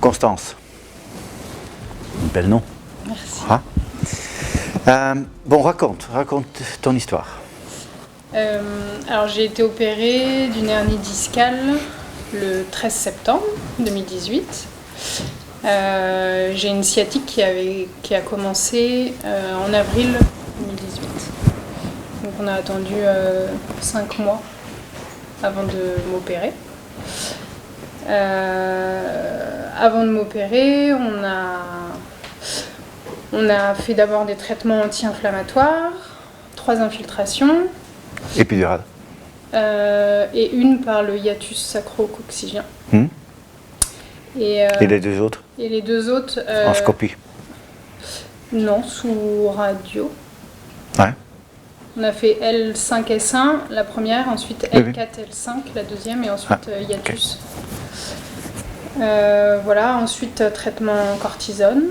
Constance. Bel nom. Merci. Bon, raconte ton histoire. Alors j'ai été opérée d'une hernie discale le 13 septembre 2018. J'ai une sciatique qui a commencé en avril 2018. Donc on a attendu 5 mois avant de m'opérer. Avant de m'opérer, on a fait d'abord des traitements anti-inflammatoires, 3 infiltrations. Épidurale. Et une par le hiatus sacro-coccygien. Et les deux autres? Et les deux autres... En scopie? Non, sous radio. Ouais. On a fait L5S1 la première, ensuite L4, L5 la deuxième et ensuite hiatus. Okay. Voilà, ensuite traitement cortisone.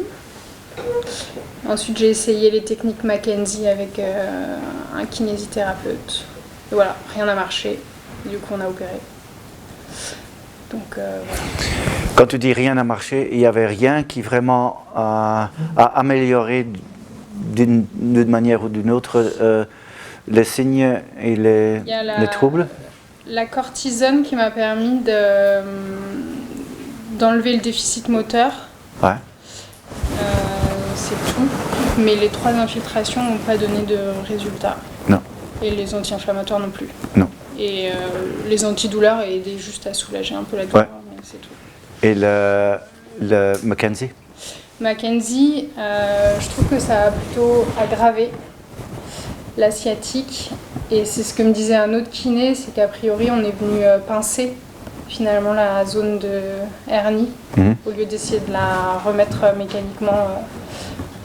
Ensuite j'ai essayé les techniques Mackenzie avec un kinésithérapeute. Et voilà, rien n'a marché. Du coup on a opéré. Donc voilà. Quand tu dis rien n'a marché, il n'y avait rien qui vraiment a amélioré d'une manière ou d'une autre les signes et les troubles? La cortisone qui m'a permis d'enlever le déficit moteur. Ouais. C'est tout. Mais les 3 infiltrations n'ont pas donné de résultat. Non. Et les anti-inflammatoires non plus. Non. Et les antidouleurs aidaient juste à soulager un peu la douleur, mais c'est tout. Et le Mackenzie? Mackenzie, je trouve que ça a plutôt aggravé la sciatique. Et c'est ce que me disait un autre kiné, c'est qu'a priori on est venu pincer finalement la zone de hernie au lieu d'essayer de la remettre mécaniquement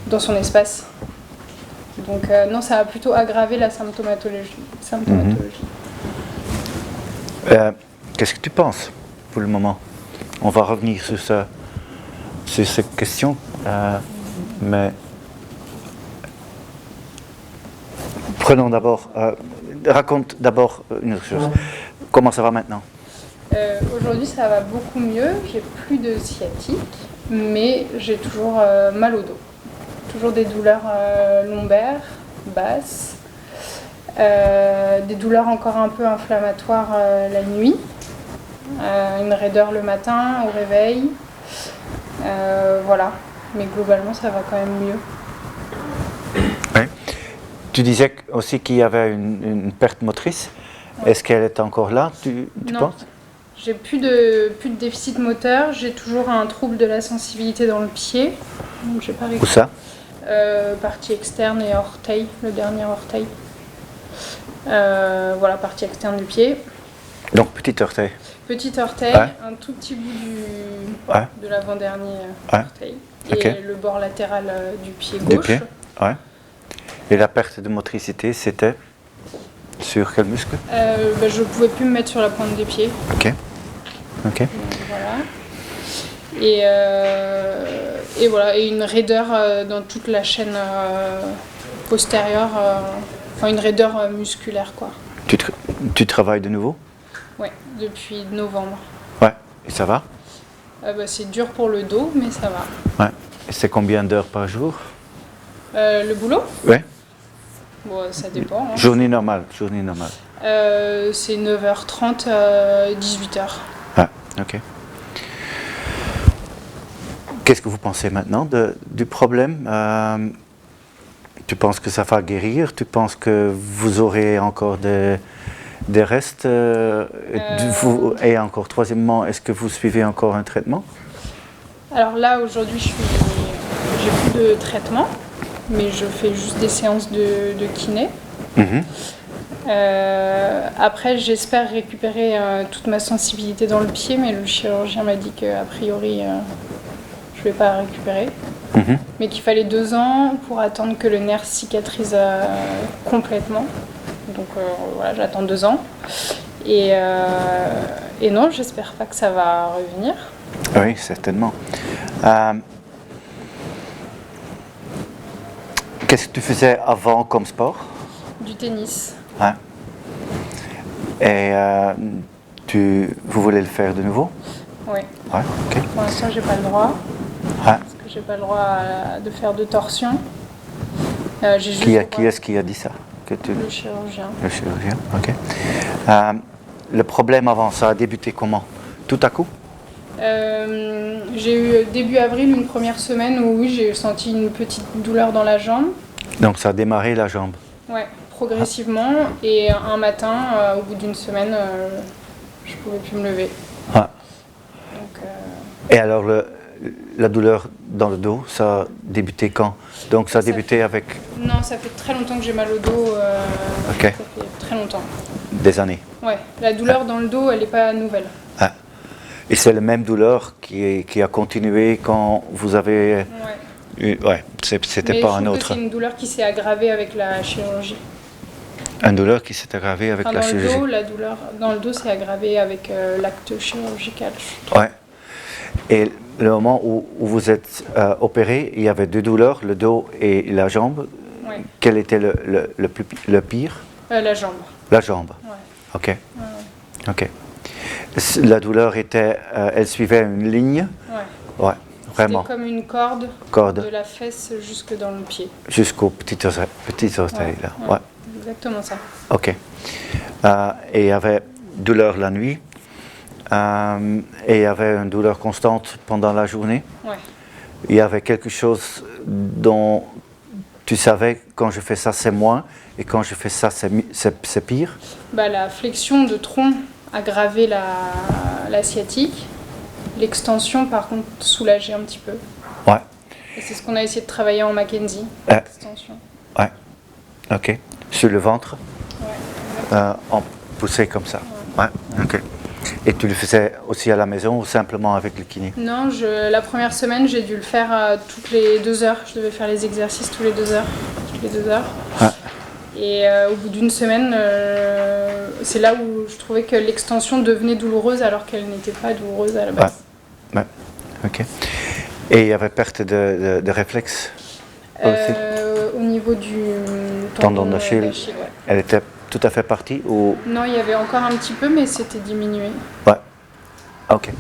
dans son espace. Donc non, ça a plutôt aggravé la symptomatologie. Qu'est-ce que tu penses pour le moment? On va revenir sur cette question, mais prenons d'abord, raconte d'abord une autre chose. Comment ça va maintenant? Aujourd'hui ça va beaucoup mieux, j'ai plus de sciatique, mais j'ai toujours mal au dos. Toujours des douleurs lombaires, basses, des douleurs encore un peu inflammatoires la nuit, une raideur le matin au réveil, voilà. Mais globalement ça va quand même mieux. Ouais. Tu disais aussi qu'il y avait une perte motrice. Ouais. Est-ce qu'elle est encore là, tu penses? J'ai plus de déficit moteur, j'ai toujours un trouble de la sensibilité dans le pied. Donc j'ai pas réussi. Où ça? Partie externe et orteil, le dernier orteil. Voilà, partie externe du pied. Donc petit orteil. Petit orteil, un tout petit bout de l'avant-dernier orteil. Et le bord latéral du pied gauche. Du pied. Ouais. Et la perte de motricité, c'était sur quel muscle? Je ne pouvais plus me mettre sur la pointe des pieds. Ok. Donc, voilà. Et voilà, et une raideur dans toute la chaîne postérieure, enfin une raideur musculaire quoi. Tu travailles de nouveau? Ouais, depuis novembre. Ouais, et ça va? C'est dur pour le dos, mais ça va. Ouais. Et c'est combien d'heures par jour? Le boulot? Ouais. Bon, ça dépend. Hein. Journée normale. C'est 9h30, 18h. Ah, ok. Qu'est-ce que vous pensez maintenant du problème? Tu penses que ça va guérir? Tu penses que vous aurez encore des restes? Et encore, troisièmement, est-ce que vous suivez encore un traitement? Alors là, aujourd'hui, j'ai plus de traitement, mais je fais juste des séances de kiné. Après, j'espère récupérer toute ma sensibilité dans le pied, mais le chirurgien m'a dit qu'a priori, je ne vais pas récupérer. Mais qu'il fallait 2 ans pour attendre que le nerf cicatrise complètement. Donc voilà, j'attends 2 ans. Et Et non, j'espère pas que ça va revenir. Oui, certainement. Qu'est-ce que tu faisais avant comme sport? Du tennis. Hein? Et vous voulez le faire de nouveau? Oui. Ouais, ok. Pour l'instant, j'ai pas le droit. Hein? Parce que j'ai pas le droit de faire de torsion. J'ai juste Qui le droit- est-ce qui a dit ça? Le chirurgien. Le chirurgien, ok. Le problème avant, ça a débuté comment? Tout à coup? J'ai eu début avril une première semaine où oui, j'ai senti une petite douleur dans la jambe. Donc ça a démarré la jambe. Ouais, progressivement. Et un matin, au bout d'une semaine, je pouvais plus me lever. Ah. Donc, Et alors la douleur dans le dos, ça a débuté quand? Donc ça a débuté avec non, ça fait très longtemps que j'ai mal au dos. Ok. Ça fait très longtemps. des années. Ouais, la douleur dans le dos, elle n'est pas nouvelle. Ah. Et c'est la même douleur qui a continué quand vous avez... Ouais. Ouais, c'était Mais pas je un trouve que autre. c'est une douleur qui s'est aggravée avec la chirurgie. Une douleur qui s'est aggravée avec Enfin, la dans chirurgie. le dos, la douleur dans le dos s'est aggravée avec l'acte chirurgical. je trouve. Ouais. Et le moment où vous êtes opéré, il y avait deux douleurs, le dos et la jambe. Ouais. Quel était le pire? La jambe. La jambe. Ouais. Ok. Ouais. Ok. La douleur était, elle suivait une ligne. Ouais. Ouais, vraiment. C'était comme une corde, Corde de la fesse jusque dans le pied. jusqu'au petit orteil là. Ouais. Ouais. Exactement ça. Ok. Et il y avait douleur la nuit. Et il y avait une douleur constante pendant la journée. Ouais. Il y avait quelque chose dont tu savais quand je fais ça c'est moins et quand je fais ça c'est pire. Bah, la flexion de tronc aggravait la sciatique. L'extension, par contre, soulageait un petit peu. Ouais. Et c'est ce qu'on a essayé de travailler en Mackenzie, Ouais. l'extension. Ouais. Ok. Sur le ventre, Ouais. en poussée comme ça. Ouais. Ok. Et tu le faisais aussi à la maison ou simplement avec le kiné? Non, la première semaine, j'ai dû le faire toutes les 2 heures. Je devais faire les exercices tous les 2 heures. Toutes les 2 heures. Ouais. Et au bout d'une semaine, c'est là où je trouvais que l'extension devenait douloureuse alors qu'elle n'était pas douloureuse à la base. Ouais. Ok. Et il y avait perte de réflexe aussi? Au niveau du Tendon d'Achille. ouais. Elle était tout à fait partie ou... Non, il y avait encore un petit peu, mais c'était diminué. Ouais. Ok.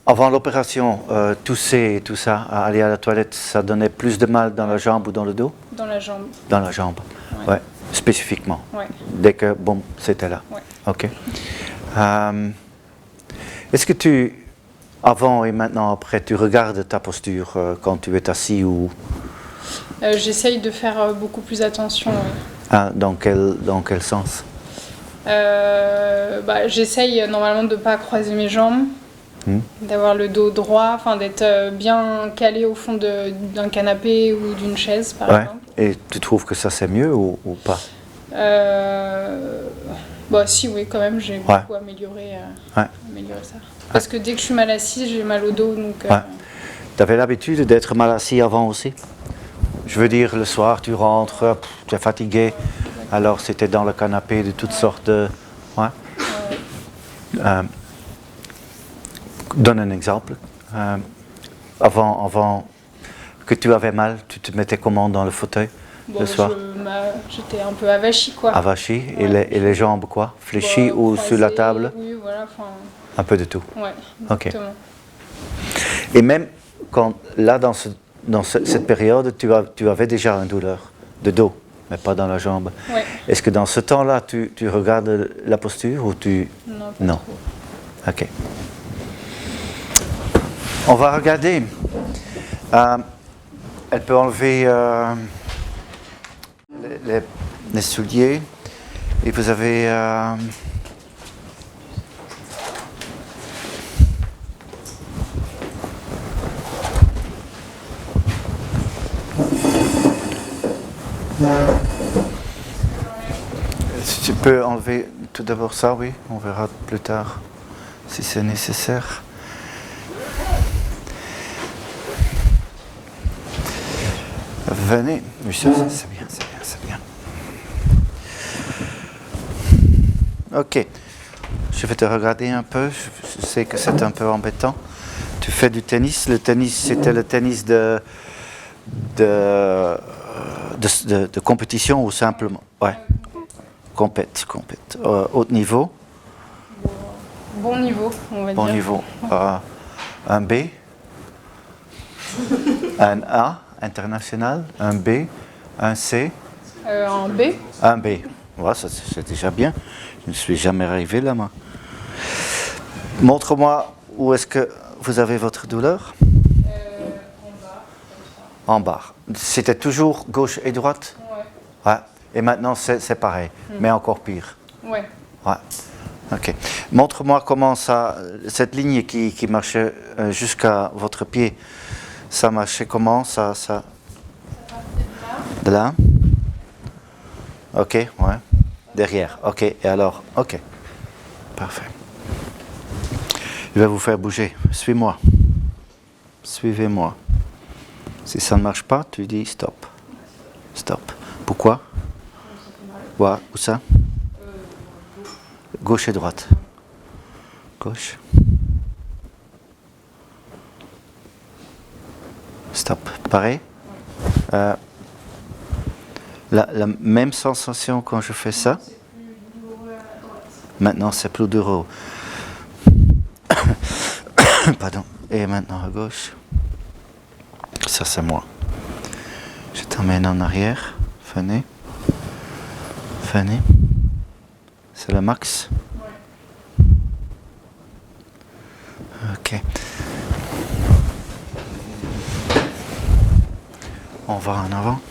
Avant l'opération, tousser et tout ça, aller à la toilette, ça donnait plus de mal dans la jambe ou dans le dos? Dans la jambe. Dans la jambe. Ouais. Ouais. Spécifiquement. Ouais. Dès que, bon, c'était là. Ouais. Ok. Est-ce que tu, avant et maintenant après, tu regardes ta posture quand tu es assis ou J'essaye de faire beaucoup plus attention. dans quel sens? J'essaye normalement de ne pas croiser mes jambes, d'avoir le dos droit, enfin d'être bien calé au fond d'un canapé ou d'une chaise par Ouais. exemple. Et tu trouves que ça c'est mieux ou pas? Si, oui, quand même, j'ai beaucoup amélioré ça. Parce que dès que je suis mal assise, j'ai mal au dos. Donc, Ouais. Tu avais l'habitude d'être mal assis avant aussi? Je veux dire, le soir, tu rentres, tu es fatigué, alors c'était dans le canapé de toutes sortes de... Ouais. Donne un exemple. Avant que tu avais mal, tu te mettais comment dans le fauteuil le soir? J'étais un peu avachie, quoi. Avachi, Ouais. et les jambes quoi? Fléchies ou Croisée, sur la table? Oui, voilà, enfin... Un peu de tout. Ouais, Ok. exactement. Et même quand, là, dans cette période, tu avais déjà une douleur de dos, mais pas dans la jambe. Ouais. Est-ce que dans ce temps-là, tu regardes la posture ou tu... Non, pas Non. trop. Ok. On va regarder. Elle peut enlever les souliers. Et vous avez... Si tu peux enlever tout d'abord ça, oui, on verra plus tard si c'est nécessaire. Venez, oui, c'est bien, c'est bien, c'est bien. Ok. Je vais te regarder un peu. Je sais que c'est un peu embêtant. Tu fais du tennis. Le tennis, c'était le tennis de compétition ou simplement? Ouais. Compète. Haut niveau. Bon niveau, on va Bon dire. niveau. Un B. Un A international. Un B. Un C. Un B. Un B. Ouais, ça, c'est déjà bien. Je ne suis jamais arrivé là, moi. Montre-moi où est-ce que vous avez votre douleur. En bas, comme En bas. C'était toujours gauche et droite? ça. Ouais. Et maintenant, c'est pareil, mais encore pire. Ouais. Ouais. Ok. Montre-moi comment ça, cette ligne qui marchait jusqu'à votre pied, ça marchait comment ça. De là? Ok, ouais. Derrière. Ok. Et alors? Ok. Parfait. Je vais vous faire bouger. Suis-moi. Suivez-moi. Si ça ne marche pas, tu dis stop. Stop. Pourquoi? Ouais, où ça? Gauche et droite. Gauche. Stop. Pareil. La même sensation quand je fais ça. Maintenant, c'est plus douloureux. Pardon. Et maintenant à gauche. Ça, c'est moi. Je t'emmène en arrière. Venez. C'est le max. Ok. On va en avant.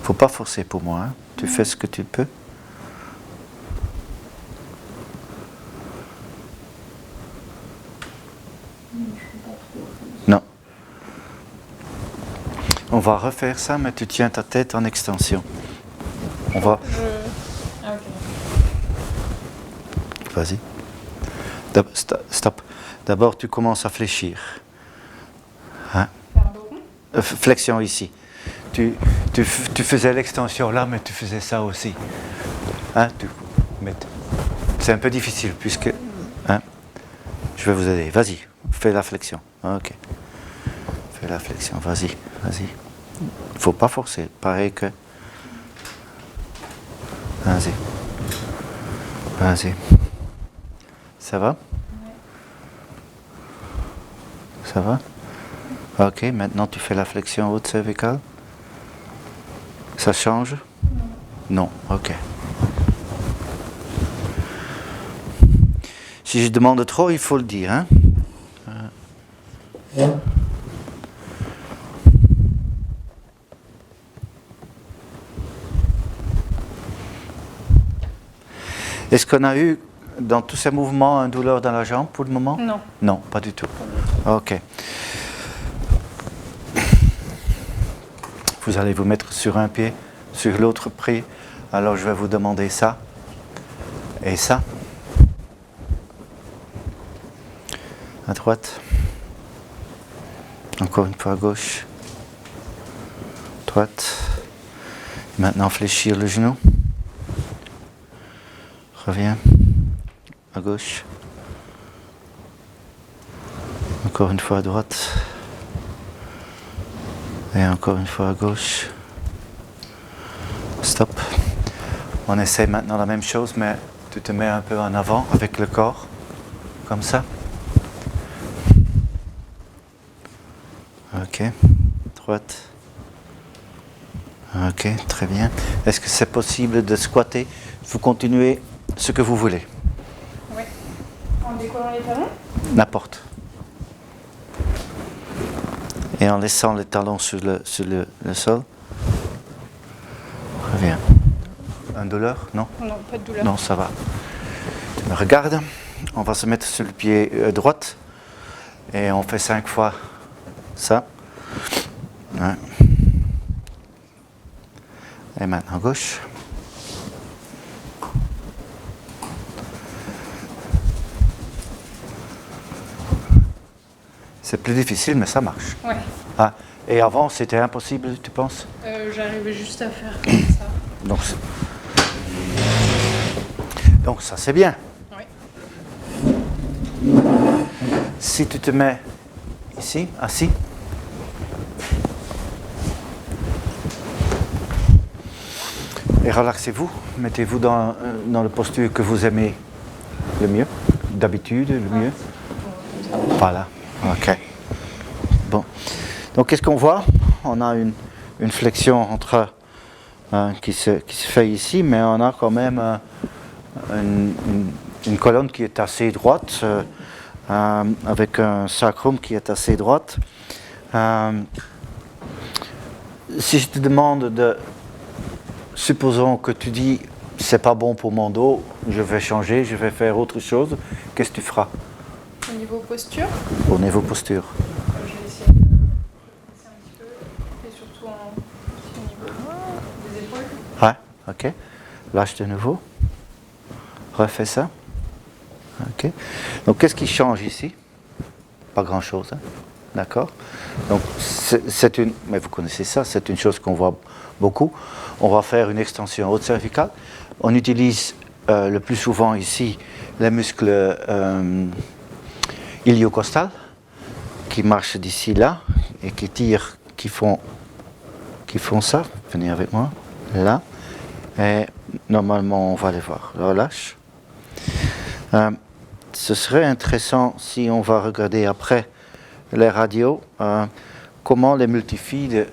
Faut pas forcer pour moi. Hein. Tu fais ce que tu peux. Non. On va refaire ça, mais tu tiens ta tête en extension. On va. Ah, ok. Vas-y. Stop. D'abord, tu commences à fléchir. Hein? Flexion ici. Tu faisais l'extension là, mais tu faisais ça aussi. Hein? C'est un peu difficile puisque. Hein? Je vais vous aider. Vas-y, fais la flexion. Ok. Fais la flexion. Vas-y. Il ne faut pas forcer. Pareil que. Vas-y. Ça va? Ça va? Ok, maintenant tu fais la flexion haute cervicale. Ça change? Non, ok. Si je demande trop, il faut le dire. Hein? Est-ce qu'on a eu, dans tous ces mouvements, une douleur dans la jambe pour le moment? Non. Non, pas du tout. Ok. Vous allez vous mettre sur un pied, sur l'autre pied. Alors je vais vous demander ça et ça. À droite. Encore une fois à gauche. Droite. Maintenant fléchir le genou. Reviens. À gauche. Encore une fois à droite. Et encore une fois à gauche. Stop. On essaie maintenant la même chose, mais tu te mets un peu en avant avec le corps. Comme ça. Ok. Droite. Ok, très bien. Est-ce que c'est possible de squatter? Vous continuez ce que vous voulez. Oui. En décollant les talons? N'importe. Et en laissant les talons sur le sol. Reviens. Un douleur? Non? Non, pas de douleur. Non, ça va. Tu me regardes. On va se mettre sur le pied droit. Et on fait 5 fois ça. Ouais. Et maintenant gauche. C'est plus difficile, mais ça marche. Ouais. Ah, et avant, c'était impossible, tu penses? J'arrivais juste à faire comme ça. Donc ça c'est bien. Oui. Si tu te mets ici, assis. Et relaxez-vous, mettez-vous dans la posture que vous aimez le mieux, d'habitude le mieux. Voilà, ok. Bon, donc qu'est-ce qu'on voit? On a une flexion entre qui se fait ici, mais on a quand même une colonne qui est assez droite, avec un sacrum qui est assez droite. Si je te demande supposons que tu dis c'est pas bon pour mon dos, je vais changer, je vais faire autre chose, qu'est-ce que tu feras? Au niveau posture, Au niveau posture. je vais essayer de baisser un petit peu, et surtout au niveau des épaules. Ouais, ok. Lâche de nouveau. Refais ça. Ok. Donc qu'est-ce qui change ici? Pas grand-chose, hein? D'accord. Donc c'est une, mais vous connaissez ça, c'est une chose qu'on voit beaucoup. On va faire une extension haute cervicale. On utilise le plus souvent ici les muscles iliocostales qui marchent d'ici là et qui tirent, qui font ça. Venez avec moi, là. Et normalement on va les voir. Relâche. Ce serait intéressant si on va regarder après les radios, comment les multifides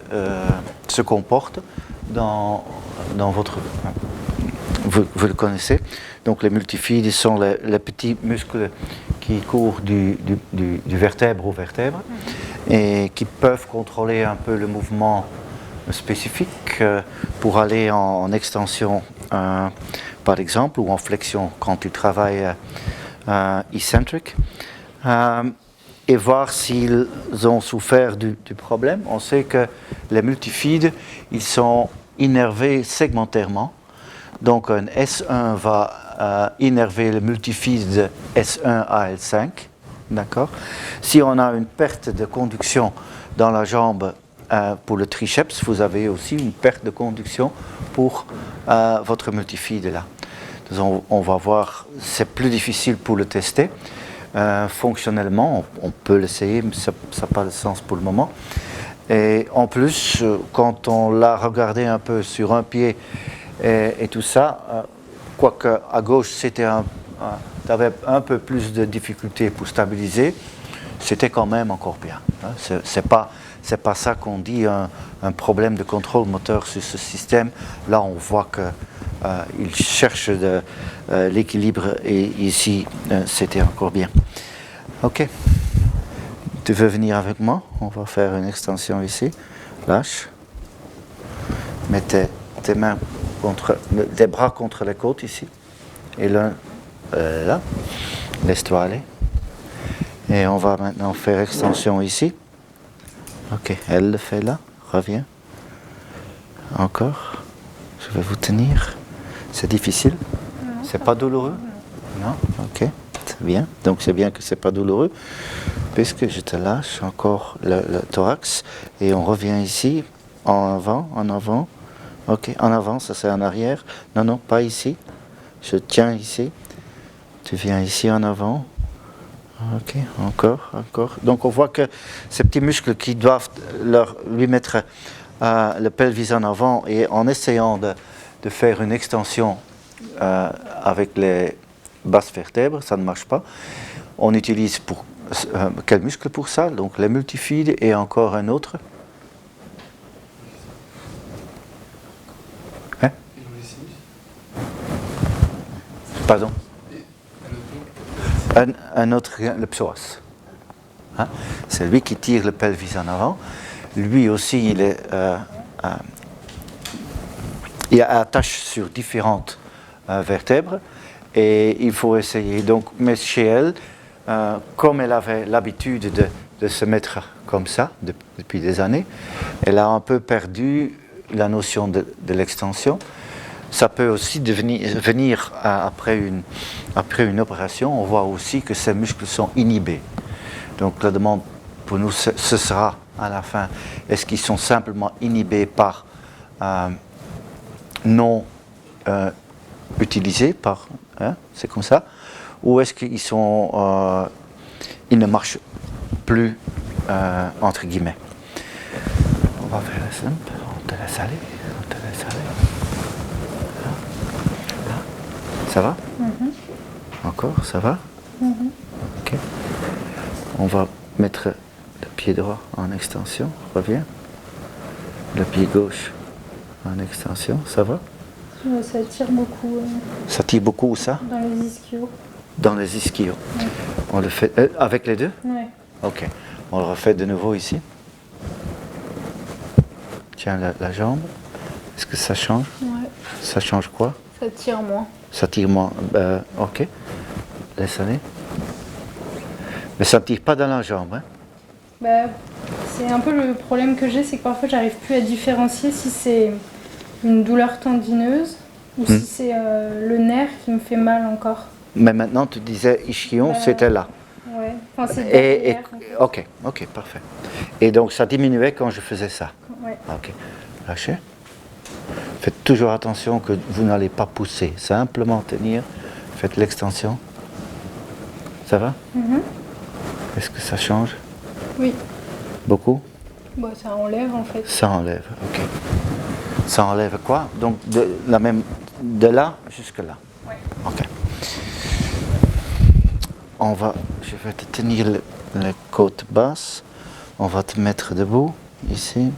se comportent dans votre... Vous le connaissez. Donc les multifides sont les petits muscles qui courent du vertèbre au vertèbre et qui peuvent contrôler un peu le mouvement spécifique pour aller en extension, par exemple, ou en flexion quand tu travailles eccentric. Et voir s'ils ont souffert du problème. On sait que les multifides, ils sont innervés segmentairement. Donc un S1 va innerver le multifide S1 à L5. D'accord. Si on a une perte de conduction dans la jambe pour le triceps, vous avez aussi une perte de conduction pour votre multifide là. Donc on va voir, c'est plus difficile pour le tester. Fonctionnellement, on peut l'essayer, mais ça n'a pas de sens pour le moment. Et en plus, quand on l'a regardé un peu sur un pied et tout ça, quoique à gauche, tu avais un peu plus de difficultés pour stabiliser, c'était quand même encore bien. Hein. C'est pas ça qu'on dit un problème de contrôle moteur sur ce système. Là, on voit que il cherche l'équilibre et ici c'était encore bien. Ok, tu veux venir avec moi? On va faire une extension ici. Lâche. Mets tes mains tes bras contre les côtes ici. Et l'un là. Laisse-toi aller. Et on va maintenant faire extension ici. Ok, elle le fait là. Reviens. Encore. Je vais vous tenir. C'est difficile? C'est pas douloureux? Non? Ok, c'est bien. Donc c'est bien que c'est pas douloureux. Puisque je te lâche encore le thorax. Et on revient ici. En avant. Ok, en avant, ça c'est en arrière. Non, pas ici. Je tiens ici. Tu viens ici en avant. Ok, encore. Donc on voit que ces petits muscles qui doivent lui mettre le pelvis en avant et en essayant de faire une extension avec les basses vertèbres, ça ne marche pas. On utilise quel muscle pour ça? Donc les multifides et encore un autre. Hein? Pardon? Un autre, le psoas. Hein? C'est lui qui tire le pelvis en avant. Lui aussi, il attache sur différentes vertèbres et il faut essayer. Donc, mais chez elle, comme elle avait l'habitude de se mettre comme ça depuis des années, elle a un peu perdu la notion de l'extension. Ça peut aussi venir après une opération. On voit aussi que ces muscles sont inhibés. Donc la demande pour nous, ce sera à la fin, est-ce qu'ils sont simplement inhibés par non utilisés par, hein, c'est comme ça, ou est-ce qu'ils sont, ils ne marchent plus entre guillemets. On va faire la simple, on te laisse aller, on te laisse aller. Là. Ça va? Encore, ça va? Ok. On va mettre le pied droit en extension, reviens. Le pied gauche en extension, ça va? Ça tire beaucoup. Ça tire beaucoup où ça? Dans les ischios. Dans les ischios. Ouais. On le fait avec les deux? Ouais. Ok. On le refait de nouveau ici. Tiens la jambe. Est-ce que ça change? Ouais. Ça change quoi? Ça tire moins. Ça tire moins. Ok. Laisse aller. Mais ça ne tire pas dans la jambe, hein? Bah, c'est un peu le problème que j'ai, c'est que parfois j'arrive plus à différencier si c'est une douleur tendineuse ou si c'est le nerf qui me fait mal encore. Mais maintenant tu disais ischion, c'était là. Ouais, enfin c'est derrière. Ok, parfait. Et donc ça diminuait quand je faisais ça. Ouais. Ok. Lâchez. Faites toujours attention que vous n'allez pas pousser. Simplement tenir. Faites l'extension. Ça va? Est-ce que ça change? Oui. Beaucoup? Bah, ça enlève en fait. Ça enlève, ok. Ça enlève quoi? Donc de là jusque là. Ouais. Ok. Je vais te tenir les côtes basses. On va te mettre debout ici.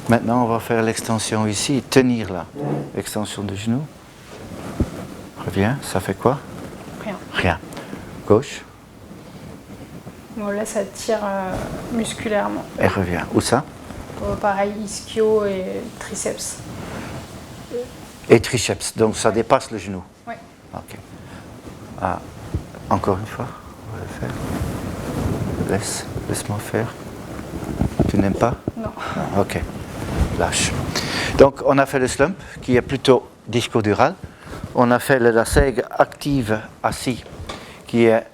Maintenant, on va faire l'extension ici, tenir là. Extension de genou. Reviens, ça fait quoi? Rien. Rien. Gauche. Bon, là ça tire musculairement. Et reviens. Où ça? Pareil, ischio et triceps. Et triceps, donc ça dépasse le genou. Ouais. Ok. Ah, encore une fois, on va le faire. Laisse-moi faire. Tu n'aimes pas? Non. Ah, ok. Lâche. Donc on a fait le slump qui est plutôt discodural. On a fait le lasègue active assis qui est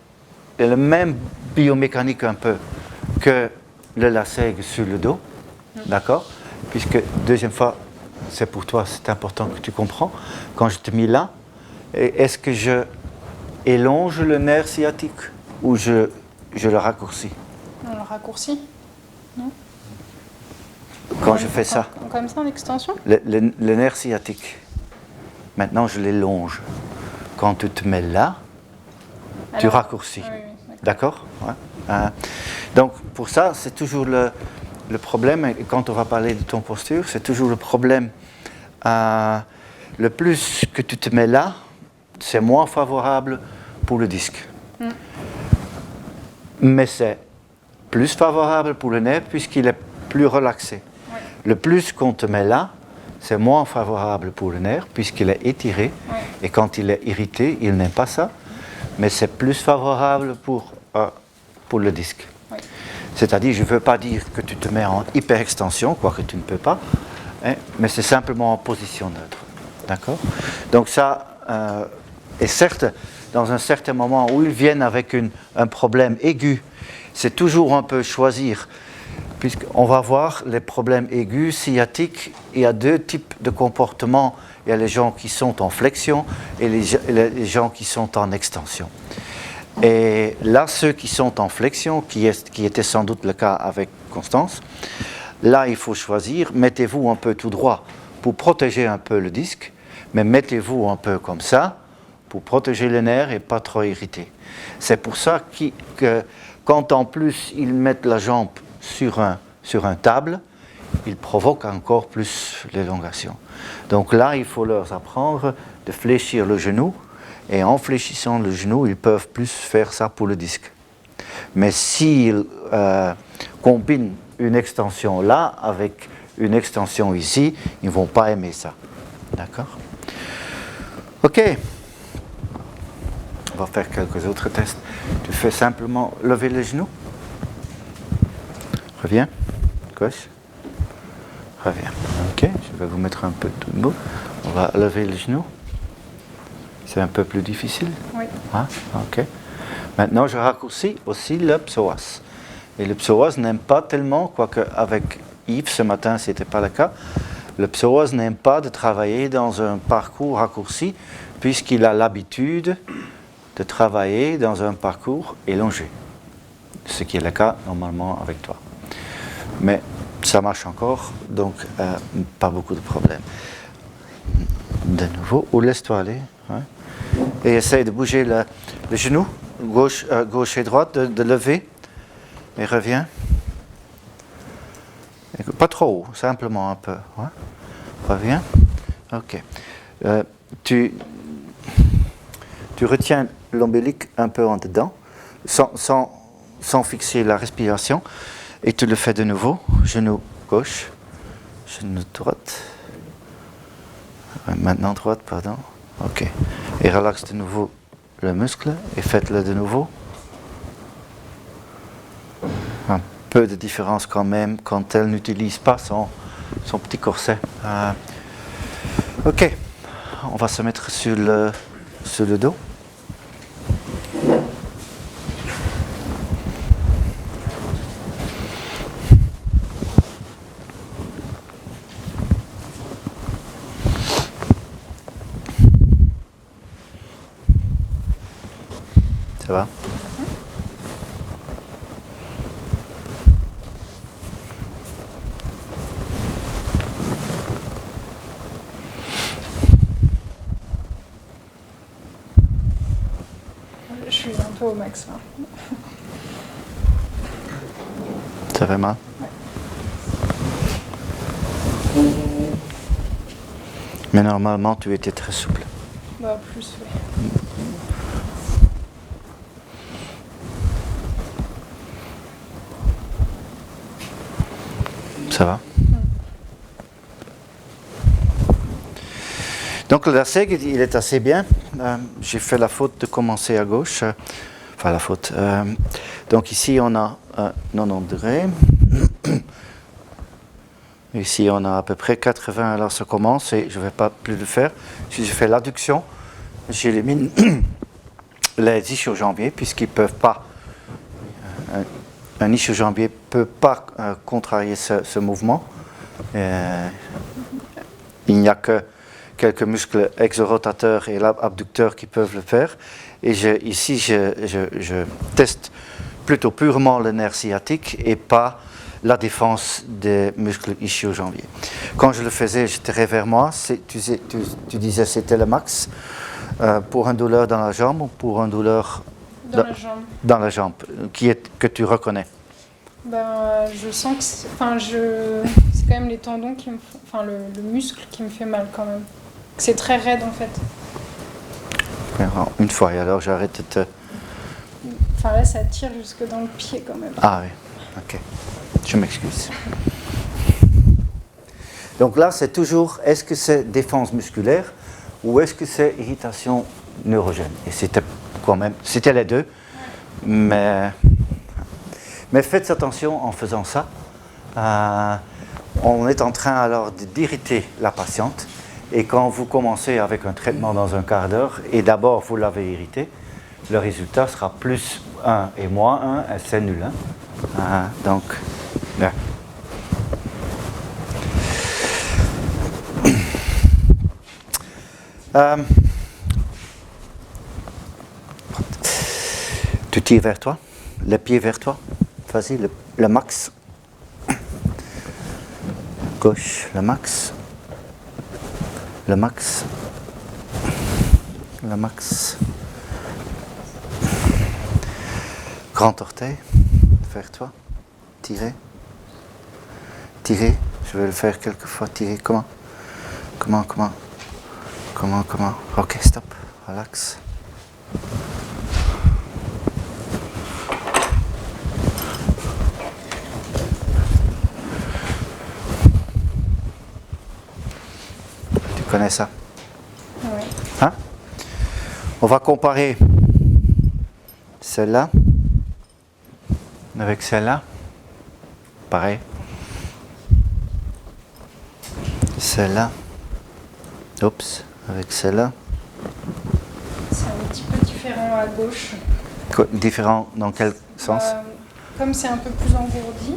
le même biomécanique un peu que le lasègue sur le dos. D'accord? Puisque deuxième fois, c'est pour toi, c'est important que tu comprends. Quand je te mets là, est-ce que je élonge le nerf sciatique ou je le raccourcis? On le raccourcit. Non? Quand je fais ça, Comme ça en extension? le nerf sciatique, maintenant je l'élonge. Quand tu te mets là, tu raccourcis. Oui, d'accord. Ouais. Donc pour ça, c'est toujours le problème, et quand on va parler de ton posture, c'est toujours le problème. Le plus que tu te mets là, c'est moins favorable pour le disque. Mais c'est plus favorable pour le nerf puisqu'il est plus relaxé. Ouais. Le plus qu'on te met là, c'est moins favorable pour le nerf puisqu'il est étiré. Ouais. Et quand il est irrité, il n'aime pas ça. Mais c'est plus favorable pour le disque. Ouais. C'est-à-dire, je ne veux pas dire que tu te mets en hyperextension, quoique tu ne peux pas, hein, mais c'est simplement en position neutre. D'accord? Donc ça, et certes, dans un certain moment où ils viennent avec un problème aigu, c'est toujours un peu choisir, puisqu'on va voir les problèmes aigus, sciatiques, il y a deux types de comportements. Il y a les gens qui sont en flexion et les gens qui sont en extension. Et là, ceux qui sont en flexion, qui était sans doute le cas avec Constance, là, il faut choisir, mettez-vous un peu tout droit pour protéger un peu le disque, mais mettez-vous un peu comme ça pour protéger le nerf et pas trop irriter. C'est pour ça que quand en plus ils mettent la jambe sur un table, ils provoquent encore plus l'élongation. Donc là, il faut leur apprendre de fléchir le genou. Et en fléchissant le genou, ils peuvent plus faire ça pour le disque. Mais s'ils combinent une extension là avec une extension ici, ils ne vont pas aimer ça. D'accord? Ok. On va faire quelques autres tests. Tu fais simplement lever les genoux. Reviens. Gauche. Reviens. Ok. Je vais vous mettre un peu tout debout. On va lever les genoux. C'est un peu plus difficile? Oui. Ah, ok. Maintenant, je raccourcis aussi le psoas. Et le psoas n'aime pas tellement, quoique avec Yves ce matin, ce n'était pas le cas, Le psoas n'aime pas de travailler dans un parcours raccourci puisqu'il a l'habitude de travailler dans un parcours élongé. Ce qui est le cas normalement avec toi. Mais ça marche encore, donc pas beaucoup de problèmes. De nouveau, ou laisse-toi aller. Hein, et essaye de bouger le genou, gauche et droite, de lever. Et reviens. Et pas trop haut, simplement un peu. Hein. Reviens. Ok. Tu retiens l'ombilic un peu en dedans, sans fixer la respiration. Et tu le fais de nouveau. Genou gauche, genou droite. Maintenant droite, pardon. Ok. Et relaxe de nouveau le muscle et faites-le de nouveau. Un peu de différence quand même quand elle n'utilise pas son petit corset. Ok. On va se mettre sur le dos. Ça va? Je suis un peu au max là. Ça fait mal? Ouais. Mais normalement, tu étais très souple. Bah, plus, oui. Ça va? Donc le lacet, il est assez bien. J'ai fait la faute de commencer à gauche. Enfin la faute. Donc ici on a 90 degrés. Ici on a à peu près 80, alors ça commence et je ne vais pas plus le faire. Si je fais l'adduction, j'élimine les ischio-jambiers puisqu'ils ne peuvent pas. Un ischio-jambier ne peut pas contrarier ce mouvement. Il n'y a que quelques muscles exorotateurs et abducteurs qui peuvent le faire. Et ici, je teste plutôt purement le nerf sciatique et pas la défense des muscles ischio-jambiers. Quand je le faisais, je tirais vers moi. Tu disais c'était le max pour une douleur dans la jambe ou pour une douleur dans la jambe. Dans la jambe, que tu reconnais. Ben, je sens que c'est quand même les tendons qui me font, enfin le muscle qui me fait mal quand même. C'est très raide en fait. Alors, une fois, et alors j'arrête de te... Enfin là, ça tire jusque dans le pied quand même. Ah oui, ok. Je m'excuse. Donc là, c'est toujours, est-ce que c'est défense musculaire ou est-ce que c'est irritation neurogène? Et c'était quand même, c'était les deux. Mais faites attention en faisant ça. On est en train alors d'irriter la patiente. Et quand vous commencez avec un traitement dans un quart d'heure, et d'abord vous l'avez irrité, le résultat sera plus 1 et moins 1, et c'est nul. Hein. Donc, là. Tu tires vers toi, les pieds vers toi. Vas-y, le max. Gauche, le max. Le max. Le max. Grand orteil, vers toi. Tirer. Tirer. Je vais le faire quelques fois. Tirer. Comment? Ok, stop. Relax. Tu connais ça? Oui. Hein? On va comparer celle-là avec celle-là. Pareil. Celle-là. Oups, avec celle-là. C'est un petit peu différent à gauche. Différent dans quel sens? Comme c'est un peu plus engourdi.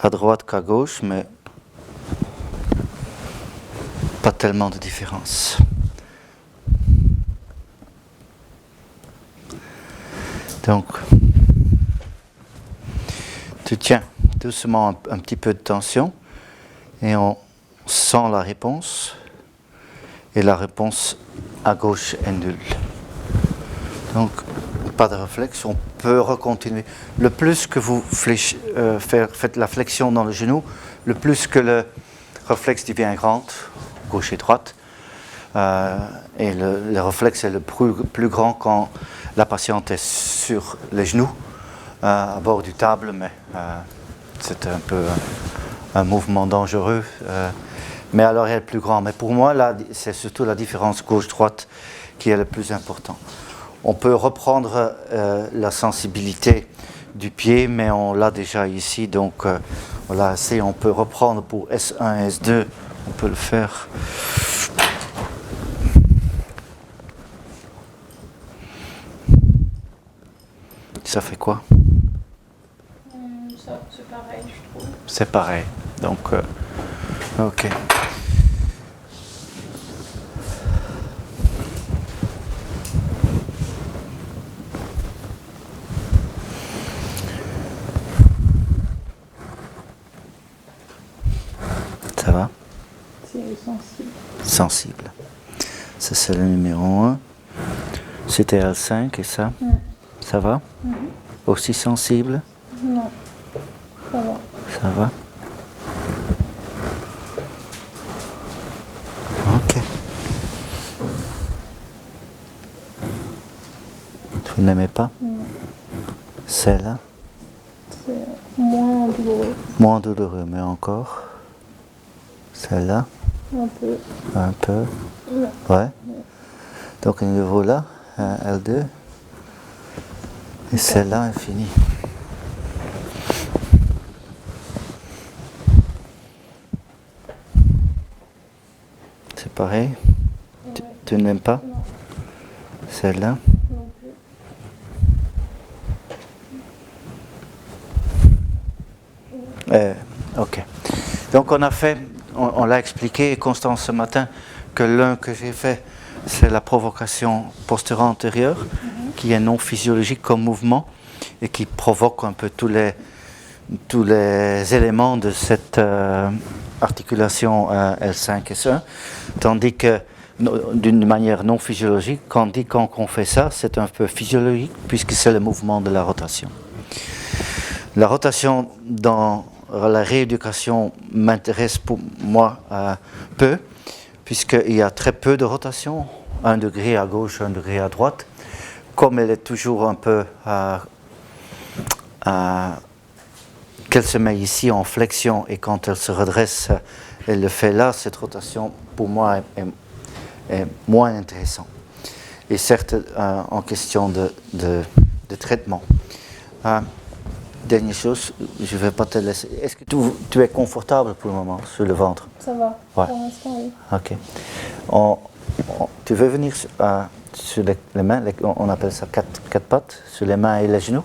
à droite qu'à gauche, mais pas tellement de différence. Donc, tu tiens doucement un petit peu de tension et on sent la réponse. Et la réponse à gauche est nulle. Donc, pas de réflexe, on peut recontinuer. Le plus que vous faites la flexion dans le genou, le plus que le réflexe devient grand, gauche et droite. Et le réflexe est le plus grand quand la patiente est sur les genoux, à bord du table, mais c'est un peu un mouvement dangereux. Mais alors elle est plus grande. Mais pour moi, là, c'est surtout la différence gauche-droite qui est le plus important. On peut reprendre la sensibilité du pied, mais on l'a déjà ici, donc on l'a assez. On peut reprendre pour S1 et S2, on peut le faire. Ça fait quoi? Ça, c'est pareil, je trouve. C'est pareil, donc ok. Ça va? C'est sensible. Sensible. Ça c'est le numéro 1. C'était L5 et ça? Ça va? Aussi sensible? Non, ça va. Ça va? Ok. Tu n'aimais pas? Non. Celle-là? C'est moins douloureux. Moins douloureux, mais encore? Celle-là? Un peu. Un peu? Ouais. Ouais. Donc, au niveau là, L2. Et celle-là est finie. C'est pareil? Ouais. Tu n'aimes pas? Non. Celle-là? Non plus. Ok. Donc on a fait, on l'a expliqué, Constance, ce matin, que l'un que j'ai fait, c'est la provocation postérieure antérieure, qui est non physiologique comme mouvement et qui provoque un peu tous les éléments de cette articulation L5 S1, tandis que d'une manière non physiologique, quand on fait ça, c'est un peu physiologique puisque c'est le mouvement de la rotation. La rotation dans la rééducation m'intéresse pour moi peu, puisqu'il y a très peu de rotation, 1 degré à gauche, 1 degré à droite. Comme elle est toujours un peu qu'elle se met ici en flexion et quand elle se redresse, elle le fait là, cette rotation pour moi est moins intéressante. Et certes, en question de traitement. Dernière chose, je ne vais pas te laisser. Est-ce que tu es confortable pour le moment sur le ventre? Ça va. Ouais. Pour l'instant, oui. Ok. Tu veux venir sur les mains, on appelle ça quatre pattes, sur les mains et les genoux?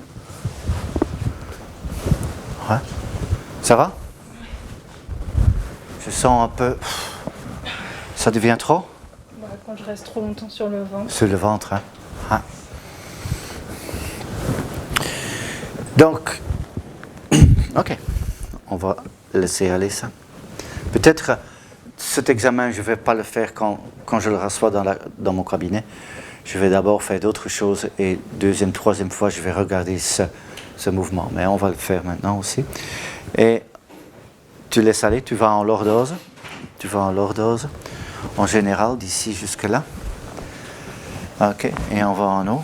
Ouais. Ça va? Je sens un peu. Ça devient trop? Bah, quand je reste trop longtemps sur le ventre. Sur le ventre, hein. Ah. Donc, ok, on va laisser aller ça. Peut-être cet examen, je ne vais pas le faire quand je le reçois dans mon cabinet. Je vais d'abord faire d'autres choses et deuxième, troisième fois, je vais regarder ce mouvement. Mais on va le faire maintenant aussi. Et tu laisses aller, tu vas en lordose. Tu vas en lordose, en général, d'ici jusque là. Ok, et on va en haut.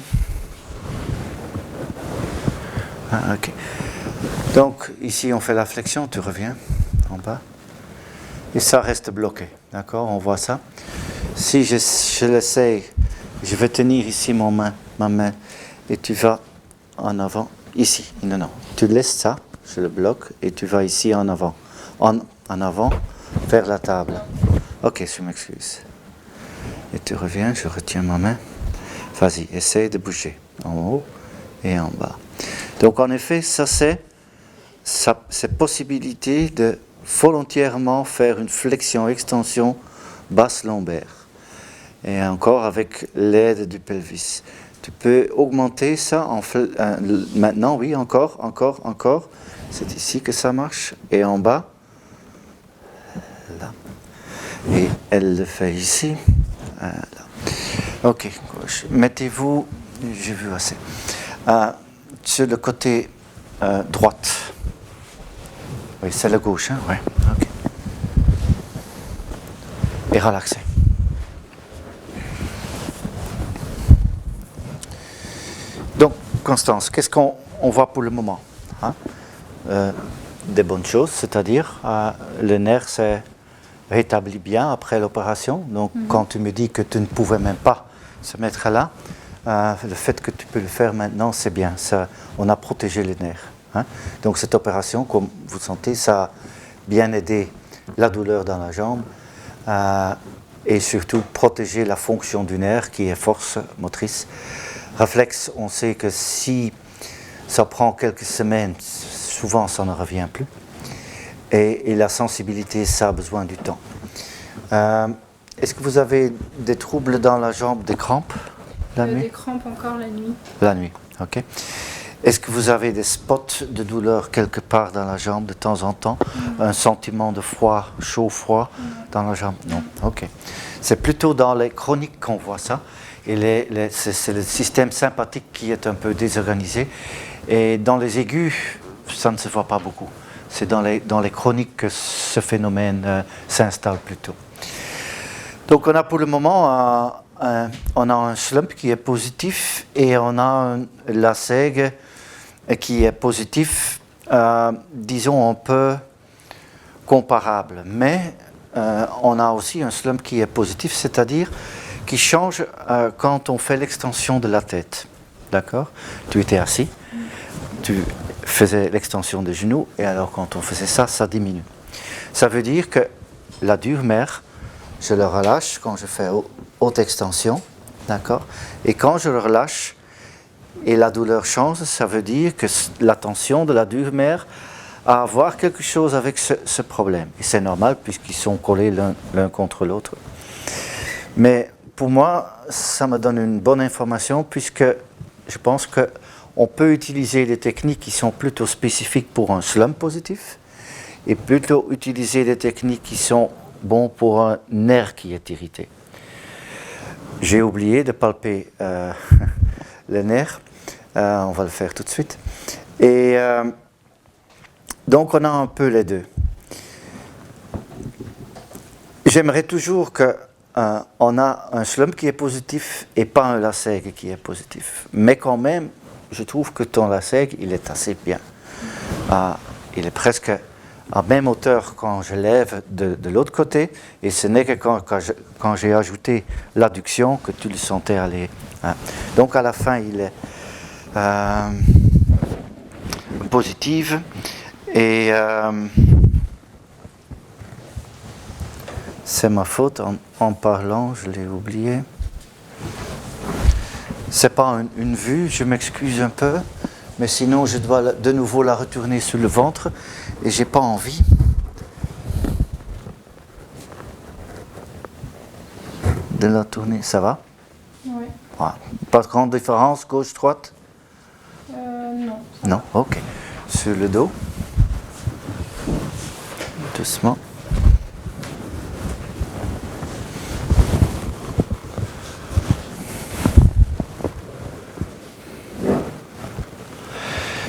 Ah, ok. Donc, ici, on fait la flexion, tu reviens en bas. Et ça reste bloqué, d'accord? On voit ça. Si je l'essaye, je vais tenir ici ma main, et tu vas en avant, ici. Non, tu laisses ça, je le bloque, et tu vas ici en avant. En avant, vers la table. Ok, je m'excuse. Et tu reviens, je retiens ma main. Vas-y, essaye de bouger. En haut et en bas. Donc en effet, ça c'est cette possibilité de volontairement faire une flexion-extension basse lombaire. Et encore avec l'aide du pelvis. Tu peux augmenter ça maintenant, oui, encore. C'est ici que ça marche. Et en bas, là. Et elle le fait ici. Là. Ok, mettez-vous, j'ai vu assez, sur le côté droite. Oui, c'est la gauche, hein? Oui, ok. Et relaxez. Donc, Constance, qu'est-ce qu'on voit pour le moment, hein? Des bonnes choses, c'est-à-dire le nerf s'est rétabli bien après l'opération. Donc, quand tu me dis que tu ne pouvais même pas se mettre là, le fait que tu peux le faire maintenant, c'est bien. Ça, on a protégé les nerfs. Hein? Donc, cette opération, comme vous sentez, ça a bien aidé la douleur dans la jambe et surtout protéger la fonction du nerf qui est force motrice. Réflexe, on sait que si ça prend quelques semaines, souvent ça ne revient plus. Et la sensibilité, ça a besoin du temps. Est-ce que vous avez des troubles dans la jambe, des crampes la nuit? Des crampes encore la nuit. La nuit, ok. Est-ce que vous avez des spots de douleur quelque part dans la jambe de temps en temps? Un sentiment de froid, chaud-froid dans la jambe? Non, ok. C'est plutôt dans les chroniques qu'on voit ça. Et c'est le système sympathique qui est un peu désorganisé. Et dans les aigus, ça ne se voit pas beaucoup. C'est dans les chroniques que ce phénomène s'installe plutôt. Donc on a pour le moment on a un slump qui est positif et on a la SEG qui est positif, disons un peu comparable. Mais on a aussi un slump qui est positif, c'est-à-dire qui change quand on fait l'extension de la tête. D'accord? Tu étais assis, tu faisais l'extension des genoux, et alors quand on faisait ça, ça diminue. Ça veut dire que la dure mère, je le relâche quand je fais haute extension, d'accord? Et quand je le relâche et la douleur change, ça veut dire que la tension de la dure mère a à voir quelque chose avec ce problème. Et c'est normal puisqu'ils sont collés l'un contre l'autre. Mais pour moi, ça me donne une bonne information puisque je pense qu'on peut utiliser des techniques qui sont plutôt spécifiques pour un slump positif et plutôt utiliser des techniques qui sont bons pour un nerf qui est irrité. J'ai oublié de palper le nerf. On va le faire tout de suite. Et donc on a un peu les deux. J'aimerais toujours qu'on a un slump qui est positif et pas un LASEG qui est positif. Mais quand même, je trouve que ton LASEG, il est assez bien. Il est presque à même hauteur quand je lève de l'autre côté, et ce n'est que quand j'ai ajouté l'adduction que tu le sentais aller. Hein. Donc à la fin, il est positif, et c'est ma faute en parlant, je l'ai oublié. C'est pas une vue, je m'excuse un peu. Mais sinon, je dois de nouveau la retourner sur le ventre et j'ai pas envie. De la tourner, ça va? Oui. Voilà. Pas de grande différence, gauche-droite? Non. Non, ok. Sur le dos. Doucement.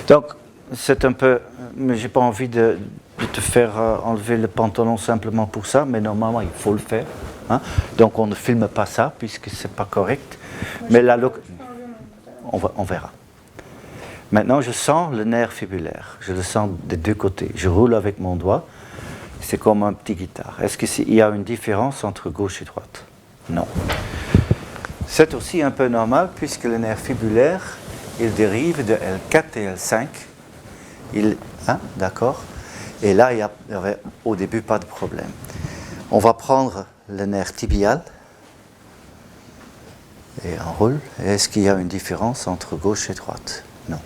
Donc, c'est un peu, mais j'ai pas envie de te faire enlever le pantalon simplement pour ça, mais normalement il faut le faire. Hein? Donc on ne filme pas ça puisque c'est pas correct. Mais là, on verra. Maintenant, je sens le nerf fibulaire. Je le sens des deux côtés. Je roule avec mon doigt. C'est comme un petit guitare. Est-ce qu'il y a une différence entre gauche et droite? Non. C'est aussi un peu normal puisque le nerf fibulaire, il dérive de L4 et L5. D'accord. Et là, il n'y avait au début pas de problème. On va prendre le nerf tibial et on roule. Est-ce qu'il y a une différence entre gauche et droite? Non.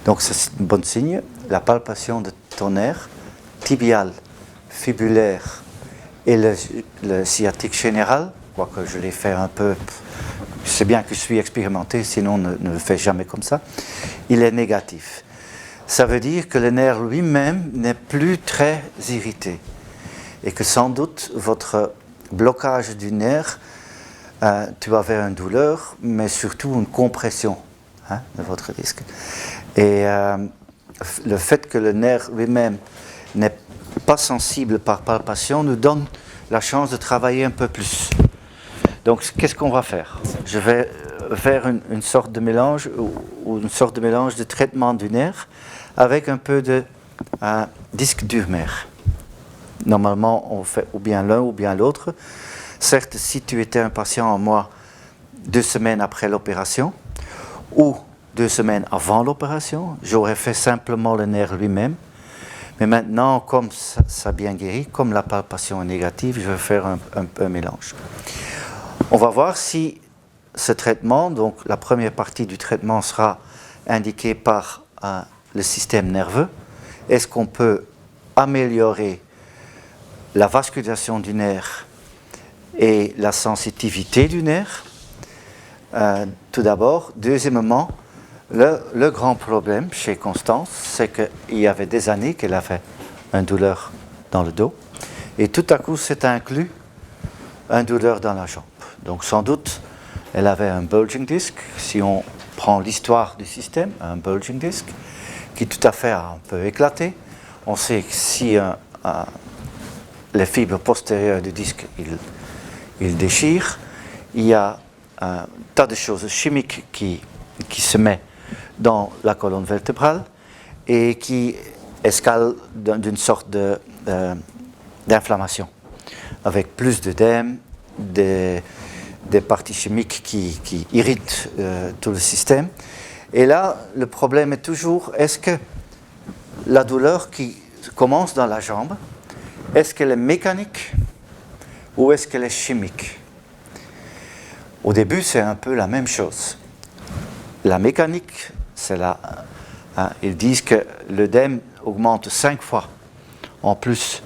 Donc c'est un bon signe. la palpation de ton nerf tibial, fibulaire et le sciatique général, quoique je l'ai fait un peu, c'est bien que je suis expérimenté, sinon ne le fais jamais comme ça, il est négatif. Ça veut dire que le nerf lui-même n'est plus très irrité et que sans doute votre blocage du nerf, tu vas vers une douleur, mais surtout une compression de votre disque. Et le fait que le nerf lui-même n'est pas sensible par palpation nous donne la chance de travailler un peu plus. Donc, qu'est-ce qu'on va faire? Je vais faire une sorte de mélange ou une sorte de mélange de traitement du nerf avec un peu de disque dur-mère. Normalement, on fait ou bien l'un ou bien l'autre. Certes, si tu étais un patient en moi 2 semaines après l'opération ou 2 semaines avant l'opération, j'aurais fait simplement le nerf lui-même. Mais maintenant, comme ça a bien guéri, comme la palpation est négative, je vais faire un mélange. On va voir si ce traitement, donc la première partie du traitement sera indiquée par le système nerveux. Est-ce qu'on peut améliorer la vascularisation du nerf et la sensitivité du nerf? Tout d'abord. Deuxièmement, le grand problème chez Constance, c'est qu'il y avait des années qu'elle avait une douleur dans le dos et tout à coup c'est inclus une douleur dans la jambe. Donc sans doute elle avait un bulging disc, si on prend l'histoire du système, un bulging disc qui tout à fait a un peu éclaté. On sait que si les fibres postérieures du disque il déchirent, il y a un tas de choses chimiques qui se mettent dans la colonne vertébrale et qui escalent d'une sorte d'inflammation, avec plus d'œdème, des parties chimiques qui irritent tout le système. Et là, le problème est toujours, est-ce que la douleur qui commence dans la jambe, est-ce qu'elle est mécanique ou est-ce qu'elle est chimique? Au début, c'est un peu la même chose. La mécanique, c'est là. Ils disent que l'œdème augmente 5 fois en plus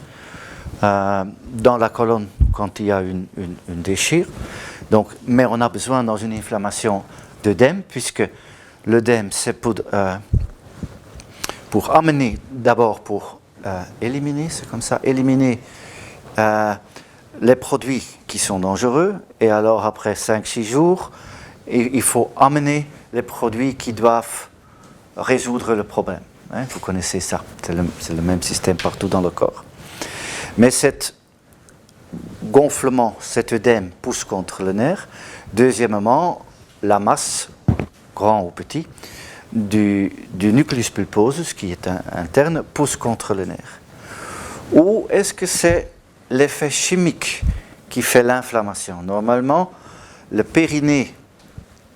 dans la colonne quand il y a une déchirure. Donc, mais on a besoin dans une inflammation d'œdème, puisque l'œdème, c'est pour amener, d'abord pour éliminer, c'est comme ça, éliminer les produits qui sont dangereux, et alors après 5-6 jours, il faut amener les produits qui doivent résoudre le problème. Vous connaissez ça, c'est le même système partout dans le corps. Mais cet gonflement, cet œdème pousse contre le nerf. Deuxièmement, la masse, grand ou petit, du nucleus pulposus, qui est interne, pousse contre le nerf. Ou est-ce que c'est l'effet chimique qui fait l'inflammation? Normalement, le périnée,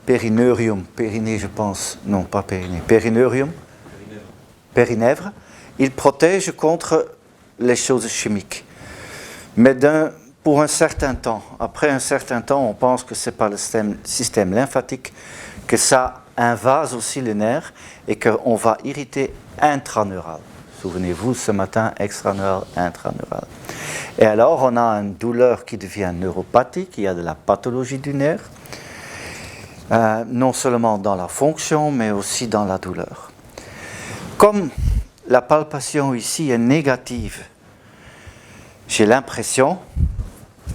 périnée je pense, non pas périnée, périnèvre, il protège contre les choses chimiques. Mais pour un certain temps, après un certain temps, on pense que c'est par le système lymphatique que ça invase aussi le nerf et qu'on va irriter intraneural. Souvenez-vous, ce matin, extraneural, intraneural. Et alors, on a une douleur qui devient neuropathique, il y a de la pathologie du nerf, non seulement dans la fonction, mais aussi dans la douleur. Comme la palpation ici est négative, j'ai l'impression,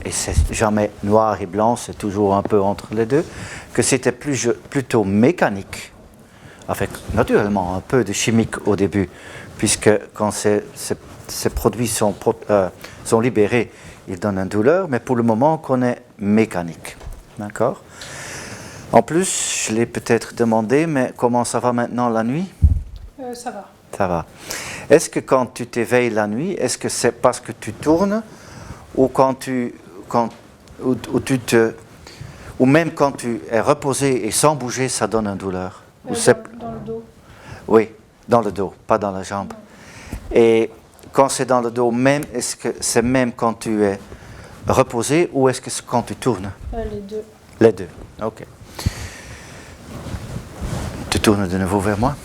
et c'est jamais noir et blanc, c'est toujours un peu entre les deux, que c'était plutôt mécanique, avec naturellement un peu de chimique au début, puisque quand ces produits sont libérés, ils donnent une douleur, mais pour le moment, qu'on est mécanique. D'accord? En plus, je l'ai peut-être demandé, mais comment ça va maintenant la nuit? Ça va. Ça va. Est-ce que quand tu t'éveilles la nuit, est-ce que c'est parce que tu tournes ou ou même quand tu es reposé et sans bouger, ça donne une douleur? Dans le dos. Oui, dans le dos, pas dans la jambe. Et quand c'est dans le dos, même, est-ce que c'est même quand tu es reposé ou est-ce que c'est quand tu tournes? Les deux. Les deux, ok. Tu tournes de nouveau vers moi.